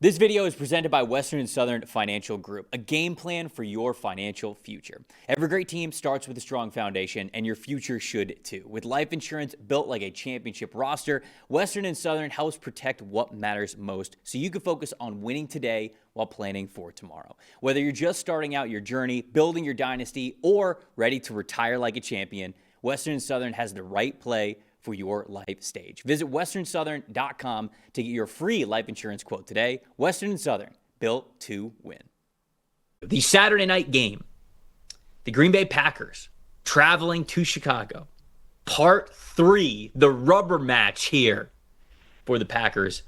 This video is presented by Western and Southern Financial Group, a game plan for your financial future. Every great team starts with a strong foundation, and your future should too. With life insurance built like a championship roster, Western and Southern helps protect what matters most so you can focus on winning today while planning for tomorrow. Whether you're just starting out your journey, building your dynasty, or ready to retire like a champion, Western and Southern has the right play for your life stage. Visit westernsouthern.com to get your free life insurance quote today. Western and Southern, built to win. The Saturday night game, the Green Bay Packers traveling to Chicago. Part 3, the rubber match here for the Packers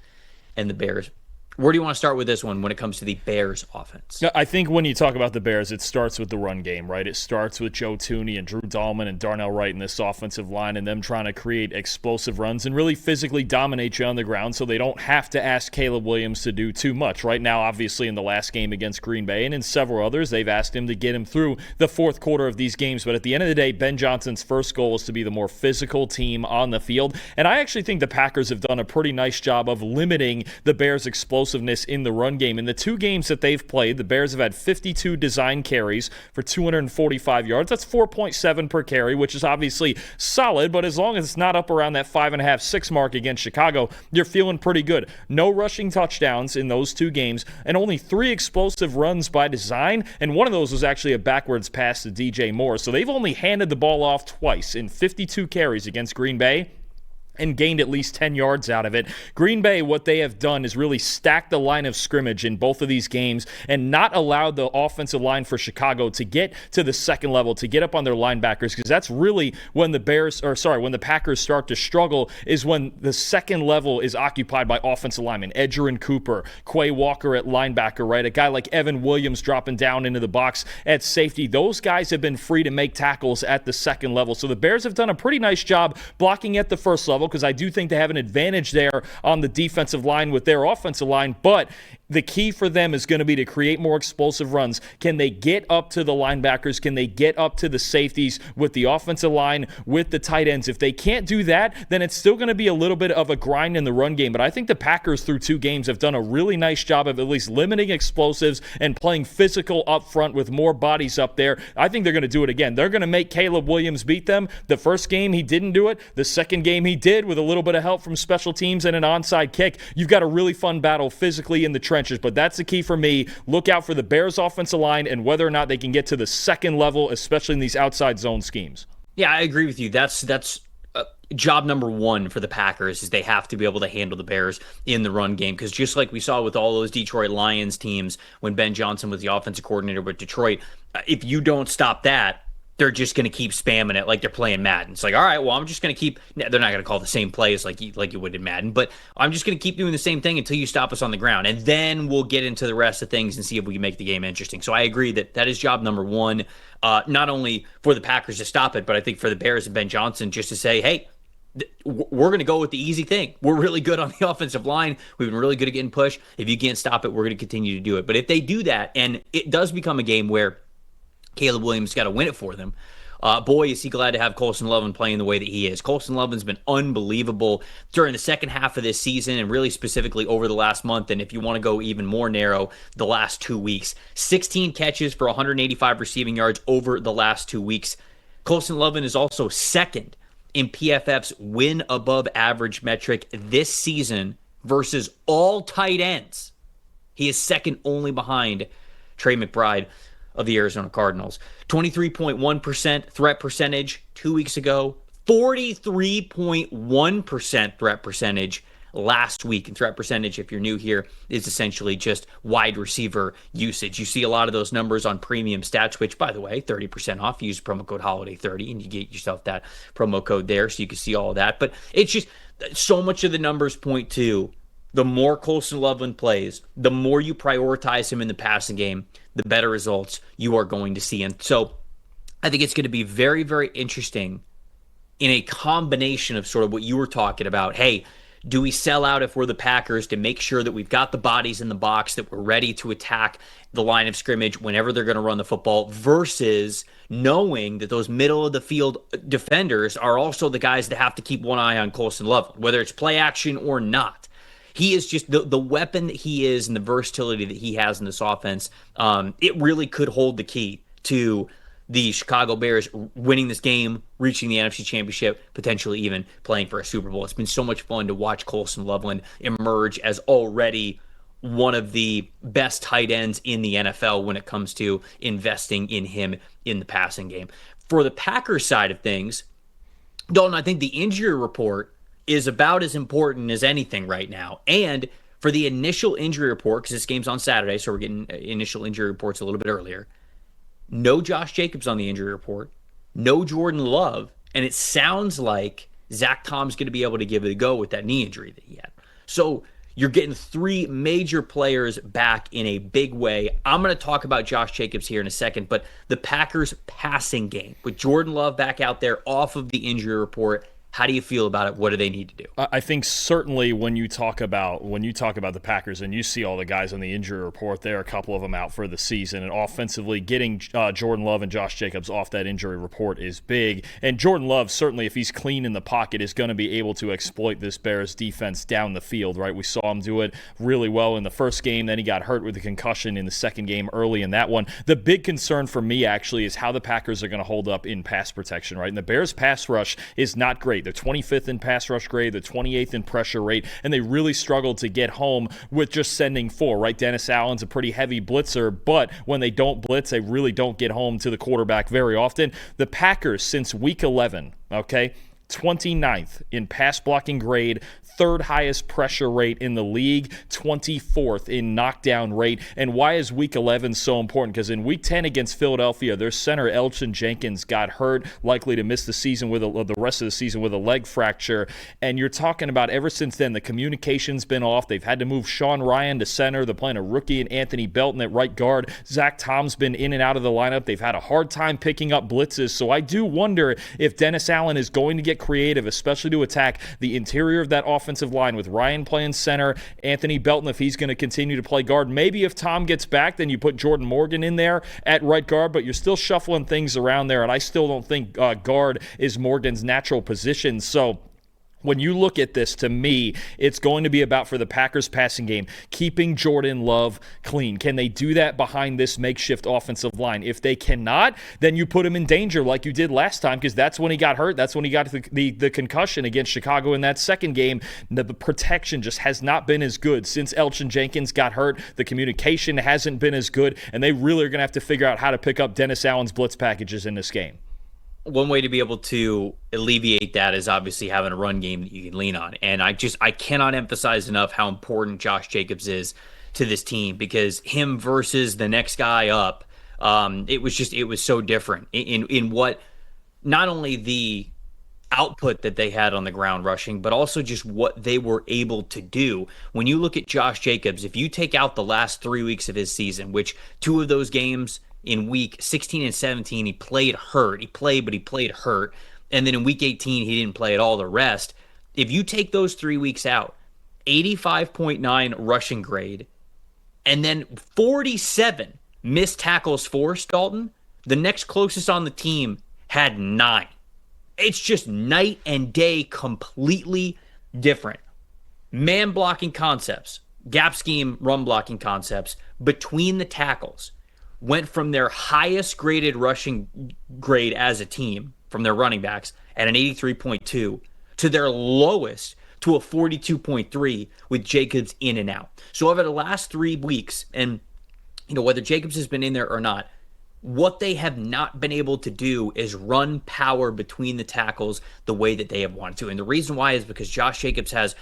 and the Bears. Where do you want to start with this one when it comes to the Bears offense? I think when you talk about the Bears, it starts with the run game, right? It starts with Joe Thuney and Drew Dalton and Darnell Wright in this offensive line and them trying to create explosive runs and really physically dominate you on the ground so they don't have to ask Caleb Williams to do too much. Right now, obviously, in the last game against Green Bay and in several others, they've asked him to get him through the fourth quarter of these games. But at the end of the day, Ben Johnson's first goal is to be the more physical team on the field. And I actually think the Packers have done a pretty nice job of limiting the Bears' explosiveness in the run game. In the two games that they've played, the Bears have had 52 design carries for 245 yards. That's 4.7 per carry, which is obviously solid, but as long as it's not up around that 5.5, 6 mark against Chicago, you're feeling pretty good. No rushing touchdowns in those two games, and only 3 explosive runs by design, and one of those was actually a backwards pass to DJ Moore. So they've only handed the ball off twice in 52 carries against Green Bay and gained at least 10 yards out of it. Green Bay, what they have done is really stack the line of scrimmage in both of these games and not allowed the offensive line for Chicago to get to the second level, to get up on their linebackers, because that's really when the Packers start to struggle, is when the second level is occupied by offensive linemen. Edgerrin Cooper, Quay Walker at linebacker, right? A guy like Evan Williams dropping down into the box at safety. Those guys have been free to make tackles at the second level. So the Bears have done a pretty nice job blocking at the first level, because I do think they have an advantage there on the defensive line with their offensive line, but the key for them is going to be to create more explosive runs. Can they get up to the linebackers? Can they get up to the safeties with the offensive line, with the tight ends? If they can't do that, then it's still going to be a little bit of a grind in the run game. But I think the Packers through 2 games have done a really nice job of at least limiting explosives and playing physical up front with more bodies up there. I think they're going to do it again. They're going to make Caleb Williams beat them. The first game, he didn't do it. The second game, he did with a little bit of help from special teams and an onside kick. You've got a really fun battle physically in the trenches, but that's the key for me. Look out for the Bears offensive line and whether or not they can get to the second level, especially in these outside zone schemes. Yeah, I agree with you. That's job number 1 for the Packers, is they have to be able to handle the Bears in the run game, because just like we saw with all those Detroit Lions teams when Ben Johnson was the offensive coordinator with Detroit, if you don't stop that, they're just going to keep spamming it like they're playing Madden. It's like, all right, well, I'm just going to keep – they're not going to call the same plays like you would in Madden, but I'm just going to keep doing the same thing until you stop us on the ground, and then we'll get into the rest of things and see if we can make the game interesting. So I agree that is job number 1, not only for the Packers to stop it, but I think for the Bears and Ben Johnson just to say, hey, we're going to go with the easy thing. We're really good on the offensive line. We've been really good at getting push. If you can't stop it, we're going to continue to do it. But if they do that, and it does become a game where Caleb Williams got to win it for them, boy, is he glad to have Colston Loveland playing the way that he is. Colston Loveland's been unbelievable during the second half of this season, and really specifically over the last month, and if you want to go even more narrow, the last 2 weeks. 16 catches for 185 receiving yards over the last 2 weeks. Colston Loveland is also second in PFF's win above average metric this season versus all tight ends. He is second only behind Trey McBride of the Arizona Cardinals. 23.1% threat percentage 2 weeks ago. 43.1% threat percentage last week. And threat percentage, if you're new here, is essentially just wide receiver usage. You see a lot of those numbers on premium stats, which, by the way, 30% off. Use promo code HOLIDAY30 and you get yourself that promo code there so you can see all of that. But it's just so much of the numbers point to the more Colston Loveland plays, the more you prioritize him in the passing game, the better results you are going to see. And so I think it's going to be very, very interesting in a combination of sort of what you were talking about. Hey, do we sell out if we're the Packers to make sure that we've got the bodies in the box, that we're ready to attack the line of scrimmage whenever they're going to run the football, versus knowing that those middle of the field defenders are also the guys that have to keep one eye on Colston Loveland, whether it's play action or not. He is just the weapon that he is and the versatility that he has in this offense. It really could hold the key to the Chicago Bears winning this game, reaching the NFC Championship, potentially even playing for a Super Bowl. It's been so much fun to watch Colson Loveland emerge as already one of the best tight ends in the NFL when it comes to investing in him in the passing game. For the Packers side of things, Dalton, I think the injury report is about as important as anything right now. And for the initial injury report, because this game's on Saturday, so we're getting initial injury reports a little bit earlier, no Josh Jacobs on the injury report, no Jordan Love, and it sounds like Zach Tom's going to be able to give it a go with that knee injury that he had. So you're getting three major players back in a big way. I'm going to talk about Josh Jacobs here in a second, but the Packers passing game with Jordan Love back out there off of the injury report, how do you feel about it? What do they need to do? I think certainly when you talk about the Packers and you see all the guys on the injury report, there are a couple of them out for the season. And offensively, getting Jordan Love and Josh Jacobs off that injury report is big. And Jordan Love, certainly if he's clean in the pocket, is going to be able to exploit this Bears defense down the field, right? We saw him do it really well in the first game. Then he got hurt with a concussion in the second game early in that one. The big concern for me actually is how the Packers are going to hold up in pass protection, right? And the Bears pass rush is not great. They're 25th in pass rush grade, they're 28th in pressure rate, and they really struggled to get home with just sending four, right? Dennis Allen's a pretty heavy blitzer, but when they don't blitz, they really don't get home to the quarterback very often. The Packers, since week 11, okay, 29th in pass blocking grade, third highest pressure rate in the league, 24th in knockdown rate. And why is week 11 so important? Because in week 10 against Philadelphia, their center Elgton Jenkins got hurt, likely to miss the season with the rest of the season with a leg fracture. And you're talking about ever since then, the communication's been off. They've had to move Sean Ryan to center. They're playing a rookie and Anthony Belton at right guard. Zach Tom's been in and out of the lineup. They've had a hard time picking up blitzes. So I do wonder if Dennis Allen is going to get creative, especially to attack the interior of that offensive line with Ryan playing center, Anthony Belton if he's going to continue to play guard. Maybe if Tom gets back, then you put Jordan Morgan in there at right guard, but you're still shuffling things around there, and I still don't think guard is Morgan's natural position. So when you look at this, to me, it's going to be about, for the Packers passing game, keeping Jordan Love clean. Can they do that behind this makeshift offensive line? If they cannot, then you put him in danger like you did last time, because that's when he got hurt. That's when he got the concussion against Chicago in that second game. The protection just has not been as good. Since Elgton Jenkins got hurt, the communication hasn't been as good, and they really are going to have to figure out how to pick up Dennis Allen's blitz packages in this game. One way to be able to alleviate that is obviously having a run game that you can lean on. And I cannot emphasize enough how important Josh Jacobs is to this team, because him versus the next guy up, it was so different in what, not only the output that they had on the ground rushing, but also just what they were able to do. When you look at Josh Jacobs, if you take out the last 3 weeks of his season, which two of those games in week 16 and 17, he played hurt. He played, but he played hurt. And then in week 18, he didn't play at all the rest. If you take those 3 weeks out, 85.9 rushing grade, and then 47 missed tackles forced, Dalton, the next closest on the team had 9. It's just night and day, completely different. Man blocking concepts, gap scheme, run blocking concepts between the tackles went from their highest graded rushing grade as a team from their running backs at an 83.2 to their lowest to a 42.3 with Jacobs in and out. So over the last 3 weeks, and whether Jacobs has been in there or not, what they have not been able to do is run power between the tackles the way that they have wanted to. And the reason why is because Josh Jacobs has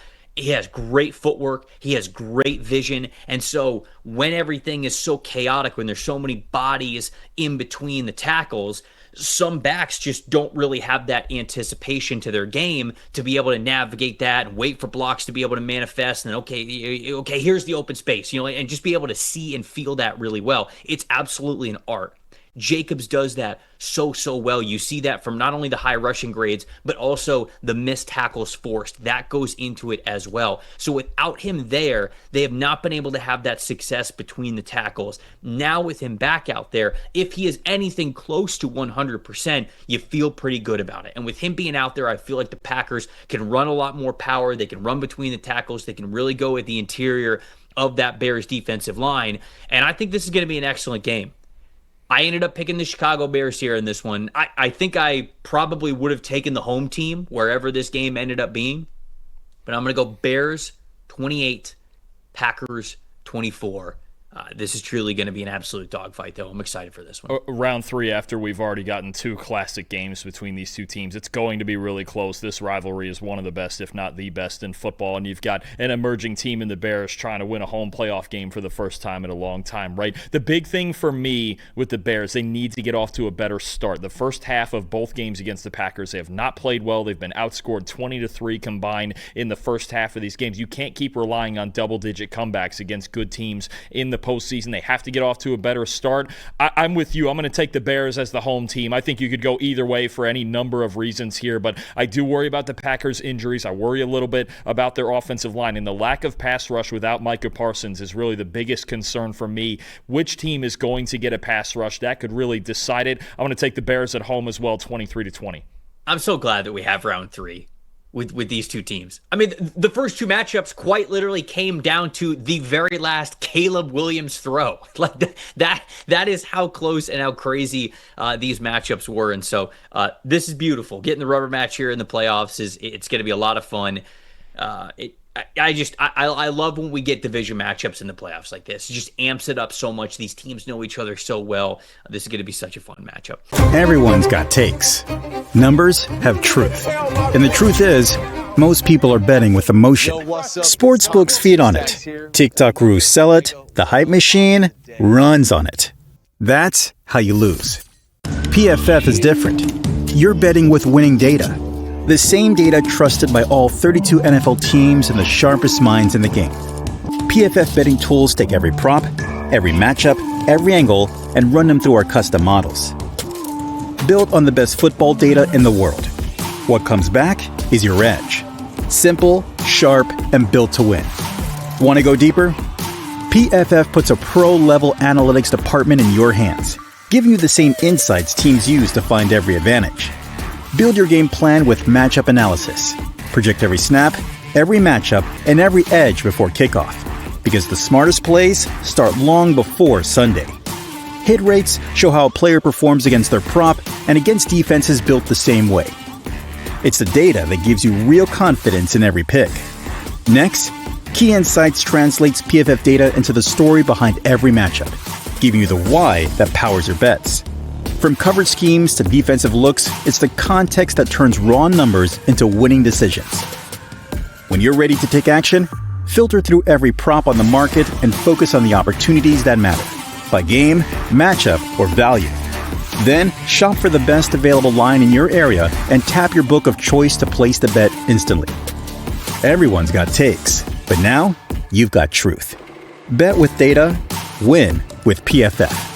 great footwork. He has great vision. And so when everything is so chaotic, when there's so many bodies in between the tackles, some backs just don't really have that anticipation to their game to be able to navigate that and wait for blocks to be able to manifest. And okay, here's the open space, and just be able to see and feel that really well. It's absolutely an art. Jacobs does that so well. You see that from not only the high rushing grades, but also the missed tackles forced. That goes into it as well. So without him there, they have not been able to have that success between the tackles. Now with him back out there, if he is anything close to 100%, you feel pretty good about it. And with him being out there, I feel like the Packers can run a lot more power. They can run between the tackles. They can really go at the interior of that Bears defensive line. And I think this is going to be an excellent game. I ended up picking the Chicago Bears here in this one. I think I probably would have taken the home team wherever this game ended up being. But I'm going to go Bears 28, Packers 24. This is truly going to be an absolute dogfight, though. I'm excited for this one. Round 3, after we've already gotten 2 classic games between these two teams, it's going to be really close. This rivalry is one of the best, if not the best, in football. And you've got an emerging team in the Bears trying to win a home playoff game for the first time in a long time, right? The big thing for me with the Bears, they need to get off to a better start. The first half of both games against the Packers, they have not played well. They've been outscored 20-3 combined in the first half of these games. You can't keep relying on double-digit comebacks against good teams in the postseason. They have to get off to a better start. I'm with you. I'm going to take the Bears as the home team. I think you could go either way for any number of reasons here, but I do worry about the Packers' injuries. I worry a little bit about their offensive line, and the lack of pass rush without Micah Parsons is really the biggest concern for me. Which team is going to get a pass rush? That could really decide it. I'm going to take the Bears at home as well, 23-20. I'm so glad that we have round 3 with these two teams. I mean, the first 2 matchups quite literally came down to the very last Caleb Williams throw. Like that is how close and how crazy these matchups were. And so this is beautiful. Getting the rubber match here in the playoffs it's going to be a lot of fun. I love when we get division matchups in the playoffs like this. It just amps it up so much. These teams know each other so well. This is going to be such a fun matchup. Everyone's got takes. Numbers have truth. And the truth is, most people are betting with emotion. Sportsbooks feed on it. TikTok gurus sell it. The hype machine runs on it. That's how you lose. PFF is different. You're betting with winning data. The same data trusted by all 32 NFL teams and the sharpest minds in the game. PFF betting tools take every prop, every matchup, every angle, and run them through our custom models. Built on the best football data in the world. What comes back is your edge. Simple, sharp, and built to win. Want to go deeper? PFF puts a pro-level analytics department in your hands, giving you the same insights teams use to find every advantage. Build your game plan with matchup analysis. Project every snap, every matchup, and every edge before kickoff. Because the smartest plays start long before Sunday. Hit rates show how a player performs against their prop and against defenses built the same way. It's the data that gives you real confidence in every pick. Next, Key Insights translates PFF data into the story behind every matchup, giving you the why that powers your bets. From coverage schemes to defensive looks, it's the context that turns raw numbers into winning decisions. When you're ready to take action, filter through every prop on the market and focus on the opportunities that matter, by game, matchup, or value. Then, shop for the best available line in your area and tap your book of choice to place the bet instantly. Everyone's got takes, but now you've got truth. Bet with data, win with PFF.